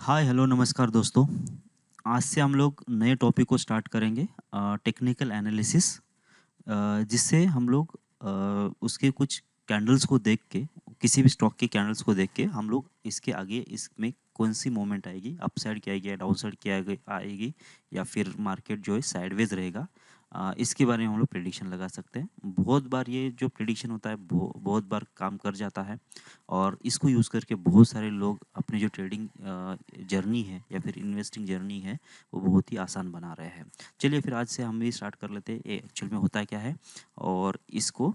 Hi hello नमस्कार दोस्तों। आज से हम लोग नए टॉपिक को स्टार्ट करेंगे, टेक्निकल एनालिसिस। जिससे हम लोग उसके कुछ कैंडल्स को देख के, किसी भी स्टॉक के कैंडल्स को देख के हम लोग इसके आगे इसमें कौन सी मूवमेंट आएगी, अपसाइड की आएगी या डाउन साइड की आएगी या फिर मार्केट जो है साइडवेज रहेगा, इसके बारे में हम लोग प्रिडिक्शन लगा सकते हैं। बहुत बार ये जो प्रिडिक्शन होता है बहुत बार काम कर जाता है और इसको यूज़ करके बहुत सारे लोग अपनी जो ट्रेडिंग जर्नी है या फिर इन्वेस्टिंग जर्नी है वो बहुत ही आसान बना रहे हैं। चलिए फिर आज से हम भी स्टार्ट कर लेते हैं ये एक्चुअल में होता क्या है और इसको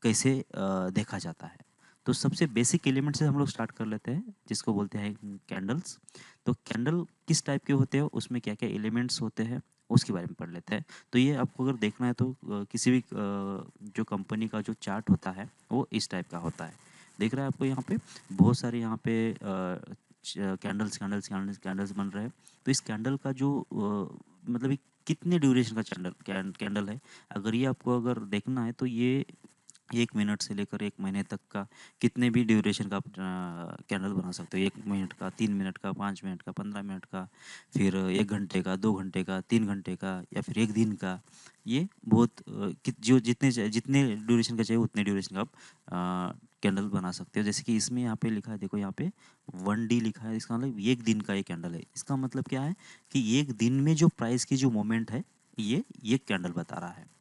कैसे देखा जाता है। तो सबसे बेसिक एलिमेंट से हम लोग स्टार्ट कर लेते हैं जिसको बोलते हैं कैंडल्स। तो कैंडल किस टाइप के होते हैं, उसमें क्या क्या एलिमेंट्स होते हैं उसके बारे में पढ़ लेते हैं। तो ये आपको अगर देखना है तो किसी भी जो कंपनी का जो चार्ट होता है वो इस टाइप का होता है। देख रहा है आपको यहाँ पे बहुत सारे यहाँ पे कैंडल्स कैंडल्स कैंडल्स कैंडल्स बन रहे हैं। तो इस कैंडल का जो मतलब ये कितने ड्यूरेशन का कैंडल है, अगर ये आपको अगर देखना है तो ये 1 मिनट से लेकर 1 महीने तक का कितने भी ड्यूरेशन का आप कैंडल बना सकते हो। 1 मिनट का, 3 मिनट का, 5 मिनट का, 15 मिनट का, फिर 1 घंटे का, 2 घंटे का, 3 घंटे का या फिर 1 दिन का। ये बहुत जो जितने ड्यूरेशन का चाहिए उतने ड्यूरेशन का आप कैंडल बना सकते हो। जैसे कि इसमें यहाँ पे लिखा है, देखो यहाँ पे 1D लिखा है, इसका मतलब 1 दिन का ये कैंडल है। इसका मतलब क्या है कि 1 दिन में जो प्राइस की जो मोमेंट है ये कैंडल बता रहा है।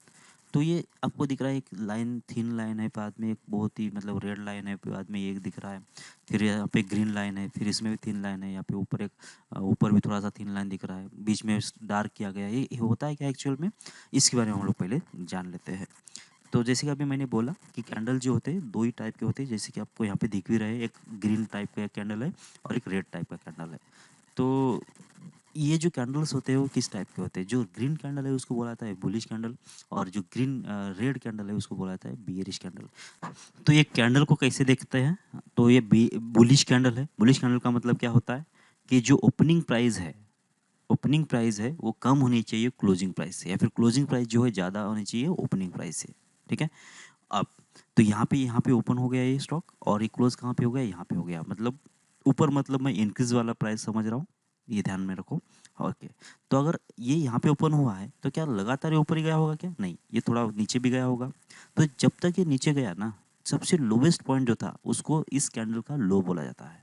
तो ये आपको दिख रहा है, एक लाइन थिन लाइन है, बाद में एक बहुत ही मतलब रेड लाइन है, बाद में एक दिख रहा है, फिर यहाँ पे ग्रीन लाइन है, फिर इसमें भी थिन लाइन है, यहाँ पे ऊपर एक ऊपर भी थोड़ा सा थिन लाइन दिख रहा है, बीच में डार्क किया गया है। ये होता है क्या एक्चुअल में, इसके बारे में हम लोग पहले जान लेते हैं। तो जैसे कि अभी मैंने बोला कि कैंडल जो होते हैं दो ही टाइप के होते हैं, जैसे कि आपको यहाँ पे दिख भी रहे, एक ग्रीन टाइप का कैंडल है और एक रेड टाइप का कैंडल है। तो ये जो कैंडल्स होते हैं वो किस टाइप के होते हैं, जो ग्रीन कैंडल है उसको बोला जाता है बुलिश कैंडल और जो ग्रीन रेड कैंडल है उसको बोला जाता है बियरिश कैंडल। तो ये कैंडल को कैसे देखते हैं, तो ये बुलिश कैंडल है। बुलिश कैंडल का मतलब क्या होता है कि जो ओपनिंग प्राइस है वो कम होनी चाहिए क्लोजिंग प्राइस से, या फिर क्लोजिंग प्राइस जो है ज़्यादा होनी चाहिए ओपनिंग प्राइस से। ठीक है। अब तो यहाँ पे ओपन हो गया ये स्टॉक और ये क्लोज कहाँ पे हो गया, यहाँ पे हो गया। मतलब ऊपर, मतलब मैं इंक्रीज वाला प्राइस समझ रहा हूँ, ये ध्यान में रखो। ओके। तो अगर ये यहाँ पे ओपन हुआ है तो क्या लगातार ये ऊपर ही गया होगा, क्या नहीं, ये थोड़ा नीचे भी गया होगा। तो जब तक ये नीचे गया ना, सबसे लोवेस्ट पॉइंट जो था उसको इस कैंडल का लो बोला जाता है।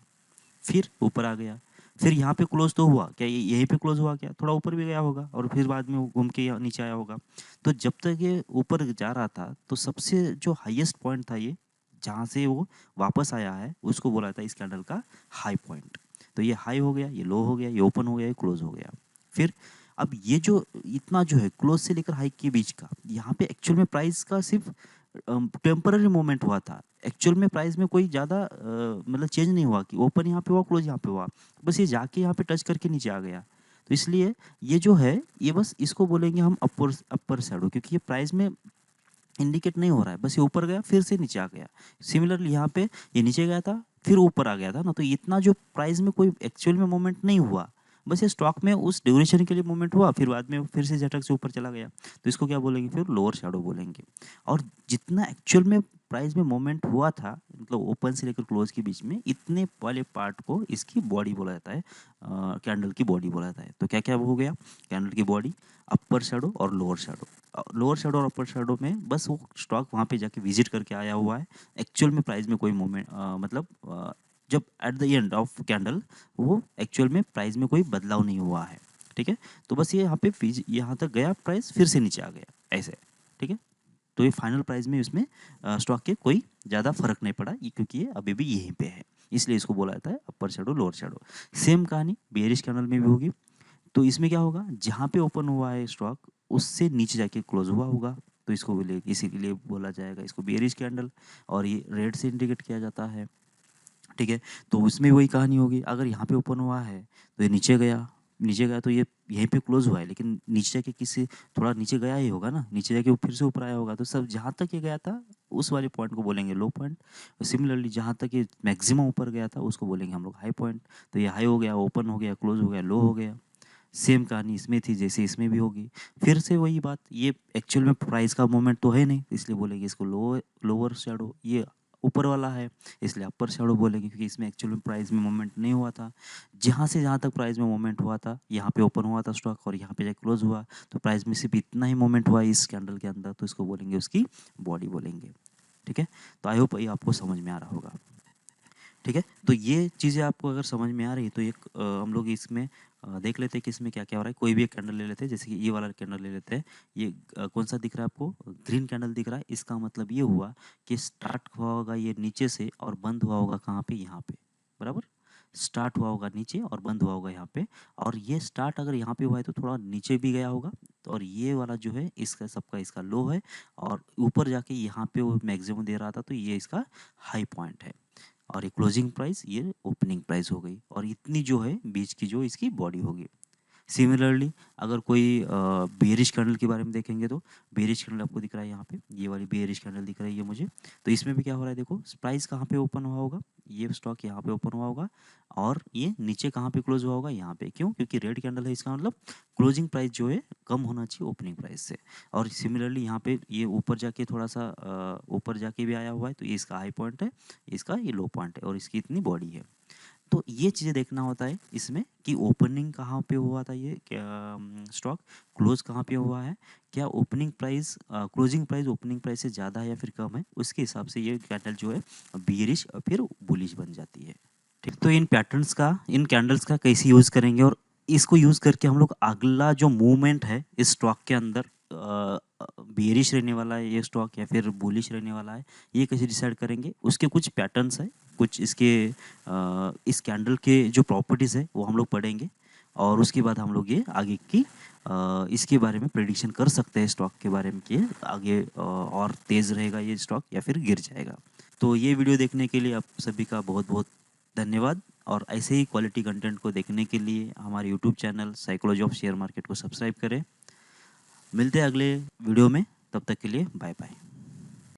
फिर ऊपर आ गया, फिर यहाँ पे क्लोज तो हुआ, क्या ये यहीं पे क्लोज हुआ, क्या थोड़ा ऊपर भी गया होगा और फिर बाद में घूम के नीचे आया होगा। तो जब तक ये ऊपर जा रहा था तो सबसे जो हाईएस्ट पॉइंट था, ये जहाँ से वो वापस आया है उसको बोला था इस कैंडल का हाई पॉइंट। तो ये हाई हो गया, ये लो हो गया, ये ओपन हो गया, ये क्लोज हो गया। फिर अब ये जो इतना जो है क्लोज से लेकर हाई के बीच का, यहाँ पे एक्चुअल में प्राइस का सिर्फ टेम्पररी मोमेंट हुआ था। एक्चुअल में प्राइस में कोई ज़्यादा मतलब चेंज नहीं हुआ कि ओपन यहाँ पे हुआ क्लोज यहाँ पे हुआ, बस ये जाके यहाँ पे टच करके नीचे आ गया। तो इसलिए ये जो है ये बस इसको बोलेंगे हम अपर अपर शैडो, क्योंकि ये प्राइस में इंडिकेट नहीं हो रहा है, बस ये ऊपर गया फिर से नीचे आ गया। सिमिलरली यहाँ पे ये नीचे गया था फिर ऊपर आ गया था ना, तो इतना जो प्राइस में कोई एक्चुअल में मूवमेंट नहीं हुआ, बस ये स्टॉक में उस ड्यूरेशन के लिए मूवमेंट हुआ, फिर बाद में फिर से झटक से ऊपर चला गया। तो इसको क्या बोलेंगे, फिर लोअर शैडो बोलेंगे। और जितना एक्चुअल में प्राइस में मूवमेंट हुआ था, मतलब ओपन से लेकर क्लोज के बीच में, इतने वाले पार्ट को इसकी बॉडी बोला जाता है, कैंडल की बॉडी बोला जाता है। तो क्या क्या हो गया, कैंडल की बॉडी, अपर शैडो और लोअर शैडो। लोअर शैडो और अपर शैडो में बस वो स्टॉक वहाँ पे जाके विजिट करके आया हुआ है। एक्चुअल में प्राइस में कोई मोमेंट मतलब जब at the end of candle वो एक्चुअल में प्राइस में कोई बदलाव नहीं हुआ है। ठीक है। तो बस ये यहाँ पे यहाँ तक गया प्राइस, फिर से नीचे आ गया ऐसे। ठीक है। तो ये फाइनल प्राइस में इसमें स्टॉक के कोई ज़्यादा फर्क नहीं पड़ा, क्योंकि ये अभी भी यहीं पे है, इसलिए इसको बोला जाता है अपर शैडो लोअर शैडो। सेम कहानी बेयरिश कैंडल में भी होगी। तो इसमें क्या होगा, जहाँ पे ओपन हुआ है स्टॉक उससे नीचे जाके क्लोज हुआ होगा, तो इसको बोले, इसी के लिए बोला जाएगा इसको बेयरिश कैंडल, और ये रेड से इंडिकेट किया जाता है। ठीक है। तो उसमें वही कहानी होगी, अगर यहाँ पे ओपन हुआ है तो ये नीचे गया तो ये यहीं पे क्लोज हुआ है, लेकिन नीचे जाके किसी थोड़ा नीचे गया ही होगा ना, नीचे जाके वो फिर से ऊपर आया होगा। तो सब जहाँ तक ये गया था उस वाले पॉइंट को बोलेंगे लो पॉइंट। सिमिलरली जहाँ तक ये मैक्सिमम ऊपर गया था उसको बोलेंगे हम लोग हाई पॉइंट। तो ये हाई हो गया, ओपन हो गया, क्लोज हो गया, लो हो गया। सेम कहानी इसमें थी जैसे इसमें भी होगी। फिर से वही बात, ये एक्चुअल में प्राइस का मूवमेंट तो है नहीं, इसलिए बोलेंगे इसको लोअर शैडो, ये ऊपर वाला है, इसलिए अपर शैडो बोलेंगे, क्योंकि इसमें एक्चुअल में प्राइस में मूवमेंट नहीं हुआ था। जहाँ से जहाँ तक प्राइस में मूवमेंट हुआ था, यहाँ पे ओपन हुआ था स्टॉक और यहाँ पे जाके क्लोज हुआ, तो प्राइस में सिर्फ इतना ही मूवमेंट हुआ इस कैंडल के अंदर, तो इसको बोलेंगे उसकी बॉडी बोलेंगे। ठीक है, तो आई होप ये आपको समझ में आ रहा होगा। ठीक है, तो ये चीज़ें आपको अगर समझ में आ रही है तो एक हम लोग इसमें देख लेते हैं कि इसमें क्या क्या हो रहा है। कोई भी एक कैंडल ले लेते हैं, जैसे कि ये वाला कैंडल ले लेते हैं। ये कौन सा दिख रहा है आपको? ग्रीन कैंडल दिख रहा है। इसका मतलब ये हुआ कि स्टार्ट हुआ होगा ये नीचे से और बंद हुआ होगा कहाँ पे? यहाँ पे, बराबर। स्टार्ट हुआ होगा नीचे और बंद हुआ होगा यहाँ पे, और ये स्टार्ट अगर यहाँ पे हुआ है तो थोड़ा नीचे भी गया होगा, तो और ये वाला जो है इसका सबका इसका लो है, और ऊपर जाके यहाँ पे वो मैक्सिमम दे रहा था, तो ये इसका हाई पॉइंट है। और ये क्लोजिंग प्राइस, ये ओपनिंग प्राइस हो गई, और इतनी जो है बीच की जो इसकी बॉडी होगी। सिमिलरली अगर कोई बेयरिश कैंडल के बारे में देखेंगे, तो बेयरिश कैंडल आपको दिख रहा है यहाँ पे, ये वाली बेयरिश कैंडल दिख रही है मुझे। तो इसमें भी क्या हो रहा है, देखो प्राइस कहाँ पे ओपन हुआ होगा? ये स्टॉक यहाँ पे ओपन हुआ होगा, और ये नीचे कहाँ पे क्लोज हुआ होगा? यहाँ पे। क्यों? क्योंकि रेड कैंडल है, इसका मतलब क्लोजिंग प्राइस जो है कम होना चाहिए ओपनिंग प्राइस से। और सिमिलरली यहाँ पे ये ऊपर जाके थोड़ा सा ऊपर जाके भी आया हुआ है, तो ये इसका हाई पॉइंट है, इसका ये लो पॉइंट है, और इसकी इतनी बॉडी है। तो ये चीज़ें देखना होता है इसमें कि ओपनिंग कहाँ पे हुआ था, ये क्या स्टॉक क्लोज कहाँ पे हुआ है, क्या opening price closing price opening price से ज़्यादा है या फिर कम है, उसके हिसाब से ये कैंडल जो है बियरिश और फिर बुलिश बन जाती है। ठीक, तो इन पैटर्न्स का, इन कैंडल्स का कैसे यूज़ करेंगे, और इसको यूज़ करके हम लोग अगला जो मूवमेंट है इस स्टॉक के अंदर बेयरिश रहने वाला है ये स्टॉक या फिर बुलिश रहने वाला है, ये कैसे डिसाइड करेंगे। उसके कुछ पैटर्न्स है, कुछ इसके इस कैंडल के जो प्रॉपर्टीज़ है वो हम लोग पढ़ेंगे, और उसके बाद हम लोग ये आगे की इसके बारे में प्रेडिक्शन कर सकते हैं स्टॉक के बारे में कि आगे और तेज़ रहेगा ये स्टॉक या फिर गिर जाएगा। तो ये वीडियो देखने के लिए आप सभी का बहुत बहुत धन्यवाद, और ऐसे ही क्वालिटी कंटेंट को देखने के लिए हमारे YouTube channel psychology of share market को सब्सक्राइब करें। मिलते हैं अगले वीडियो में, तब तक के लिए बाय बाय।